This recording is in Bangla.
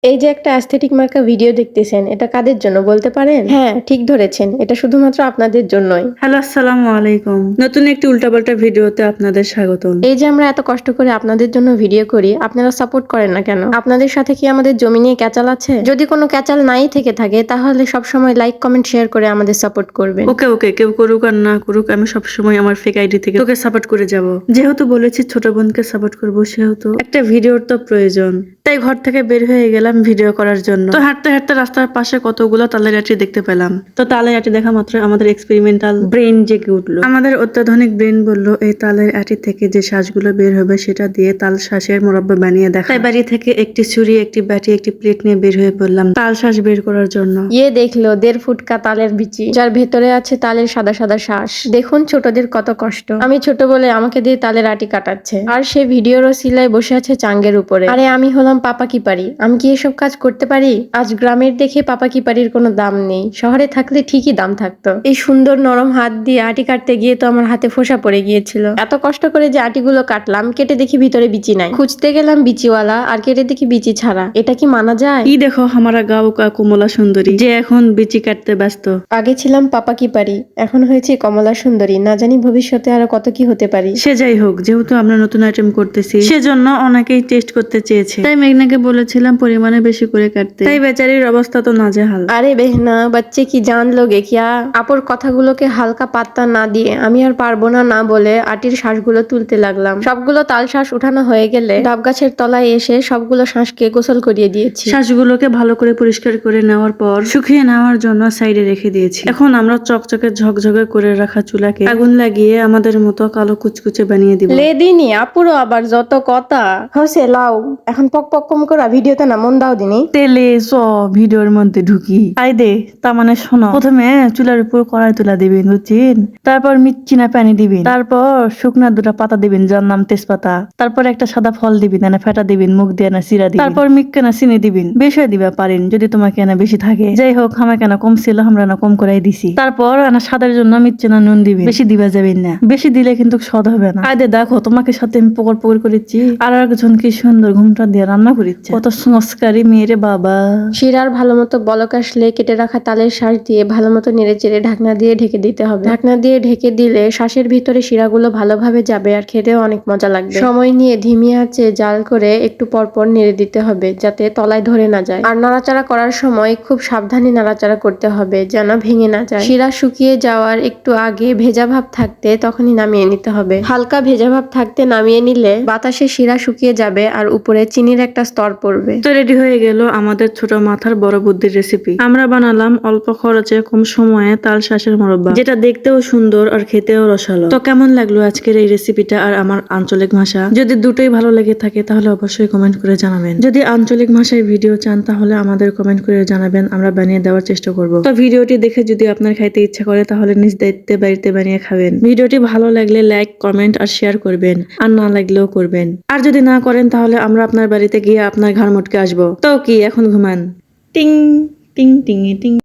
এই যে একটা অ্যাস্থেটিক মার্কা ভিডিও দেখতেছেন, এটা কাদের জন্য বলতে পারেন? হ্যাঁ, ঠিক ধরেছেন, এটা শুধুমাত্র আপনাদের জন্যই। হ্যালো, আসসালামু আলাইকুম। নতুন একটি উল্টাপাল্টা ভিডিওতে আপনাদের স্বাগতম। এই যে আমরা এত কষ্ট করে আপনাদের জন্য ভিডিও করি, আপনারা সাপোর্ট করেন না কেন? আপনাদের সাথে কি আমাদের জমি নিয়ে ক্যাচাল আছে? যদি কোনো ক্যাচাল নাই থেকে থাকে, তাহলে সবসময় লাইক কমেন্ট শেয়ার করে আমাদের সাপোর্ট করবেন। ওকে ওকে, কেউ করুক আর না করুক, আমি সবসময় আমার ফেক আইডি থেকে তোকে সাপোর্ট করে যাব। যেহেতু বলেছি ছোট বোনকে সাপোর্ট করবো, সেহেতু একটা ভিডিওর তো প্রয়োজন। তাই ঘর থেকে বের হয়ে গেলাম ভিডিও করার জন্য। তো হাঁটতে হাঁটতে রাস্তার পাশে কতগুলো তালের আটি দেখতে পেলাম। তো তালের আটি দেখা মাত্র আমাদের এক্সপেরিমেন্টাল ব্রেন জেগে উঠলো। আমাদের অত্যাধুনিক ব্রেন বললো, এই তালের আটি থেকে যে শ্বাসগুলো বের হবে সেটা দিয়ে তাল শ্বাসের মোরব্বা বানিয়ে দেখা। তাই বাড়ি থেকে একটি ছুরি, একটি বাটি, একটি প্লেট নিয়ে বের হয়ে পড়লাম তাল শ্বাস বের করার জন্য। ইয়ে দেখলো 1.5 ফুটকা তালের বিচি, যার ভেতরে আছে তালের সাদা সাদা শ্বাস। দেখুন ছোটদের কত কষ্ট। আমি ছোট বলে আমাকে দিয়ে তালের আটি কাটাচ্ছে, আর সে ভিডিওর ওসিলায় বসে আছে চাঙ্গের উপরে। আরে আমি হলাম পাপা কি পারি, আমি কি এসব কাজ করতে পারি? আজ গ্রামের দেখে পাপা কি পারির কোনো দাম নেই, শহরে থাকলে ঠিকই দাম থাকতো। এই সুন্দর নরম হাত দিয়ে আটি কাটতে গিয়ে তো আমার হাতে ফোসা পড়ে গিয়েছিল। এত কষ্ট করে যে আটিগুলো কাটলাম, কেটে দেখি ভিতরে বিচি নাই। খুঁজতে গেলাম বিচিওয়ালা, আর কেটে দেখি বিচি ছাড়া। এটা কি মানা যায়? ই দেখো হামারা গাঁও কা কমলা সুন্দরী, যে এখন বিচি কাটতে ব্যস্ত। আগে ছিলাম পাপা কি পারি, এখন হয়েছে কমলা সুন্দরী। না জানি ভবিষ্যতে আরো কত কি হতে পারি। সে যাই হোক, যেহেতু আমরা নতুন আইটেম করতেছি সেজন্য অনেকেই টেস্ট করতে চেয়েছে। তাই মেঘনাকে বলেছিলাম পরিমাণে বেশি করে কাটতে। তাই বেচারির অবস্থা তো নাজেহাল। আরে বেহনা বাচ্চে কি জান লোগে কিয়া। আপুর কথাগুলোকে হালকা পাত্তা না দিয়ে আমি আর পারবো না না বলে আটির শ্বাসগুলো তুলতে লাগলাম। সবগুলো তাল শ্বাস উঠানো হয়ে গেলে ডাব গাছের তলায় এসে সবগুলো শ্বাসকে গোসল করিয়ে দিয়েছি। শ্বাসগুলোকে ভালো করে পরিষ্কার করে নেওয়ার পর শুকিয়ে নেওয়ার জন্য সাইডে রেখে দিয়েছি। এখন আমরা চকচকে ঝকঝকে করে রাখা চুলাকে আগুন লাগিয়ে আমাদের মতো কালো কুচকুচে বানিয়ে দিব। লেদিনি আপুরো আবার যত কথা হসে লাও। এখন পক পক কম করা ভিডিওতে না মন দাও দিনি। তেলে ভিডিওর মধ্যে ঢুকি আই দে। তার মানে শোনো, প্রথমে চুলার উপর কড়াই তুলা দিবেন, বুঝছেন? তারপর মিচ্চিনা পানি দিবেন, তারপর শুকনা দুটা পাতা দিবেন যার নাম তেজপাতা, তারপর একটা সাদা ফল দিবেন, না ফেটা দিবেন, মুখ দিয়ে না সিরা দিবেন, তারপর মিক্কা চিনি দিবেন। বেশি দিবা পারেন যদি তোমাকে না বেশি থাকে। যাই হোক, আমাকে না কম ছিল, আমরা না কম করাই দিছি। তারপর না স্বাদের জন্য মিচ্চিনা নুন দিবেন, বেশি দিবা যাবেন না, বেশি দিলে কিন্তু স্বাদ হবে না। আয় দে দেখো, তোমাকে সাথে আমি পকর পকর করেছি, আর একজন কি সুন্দর ঘুমটা দিয়ে রান্না করেছে। কত সংস্কারী মেয়েরে বাবা। শিরার ভালো মতো বলক আসলে কেটে রাখা তালের শ্বাস দিয়ে ভালো মতো নেড়ে চেড়ে ঢাকনা দিয়ে ঢেকে দিতে হবে। ঢাকনা দিয়ে ঢেকে দিলে শ্বাসের ভিতরে শিরাগুলো ভালোভাবে যাবে আর খেতেও অনেক মজা লাগবে। সময় নিয়ে ধিমি আঁচে জাল করে একটু পরপর নেড়ে দিতে হবে যাতে তলায় ধরে না যায়। আর নাড়াচাড়া করার সময় খুব সাবধানে নাড়াচাড়া করতে হবে যেন ভেঙে না যায়। শিরা শুকিয়ে যাওয়ার একটু আগে ভেজা ভাব থাকতে তখনই নামিয়ে নিতে হবে। হালকা ভেজা ভাব থাকতে নামিয়ে নিলে বাতাসে শিরা শুকিয়ে যাবে আর উপরে চিনির একটা স্তর পড়বে। তো রেডি হয়ে গেল আমাদের ছোট মাথার বড় বুদ্ধির রেসিপি। আমরা বানালাম অল্প খরচে কম সময়ে তাল শ্বাসের মোরব্বা, যেটা দেখতেও সুন্দর আর খেতেও রসালো। তো কেমন লাগলো আজকের এই রেসিপিটা আর আমার আঞ্চলিক ভাষা? যদি দুটোই ভালো লেগে থাকে তাহলে অবশ্যই কমেন্ট করে জানাবেন। যদি আঞ্চলিক ভাষায় ভিডিও চান তাহলে আমাদের কমেন্ট করে জানাবেন, আমরা বানিয়ে দেওয়ার চেষ্টা করব। তো ভিডিওটি দেখে যদি আপনার খাইতে ইচ্ছা করে তাহলে নিজ দায়িত্বে বাড়িতে বানিয়ে খাবেন। ভিডিওটি ভালো লাগলে লাইক কমেন্ট আর শেয়ার করবেন, আর না লাগলেও করবেন। আর যদি না করেন তাহলে আমরা আপনার বাড়িতে গিয়ে আপনার ঘাড় মটকে আসবো। তো কি এখন ঘুমান? টিং টিং টিং টিং।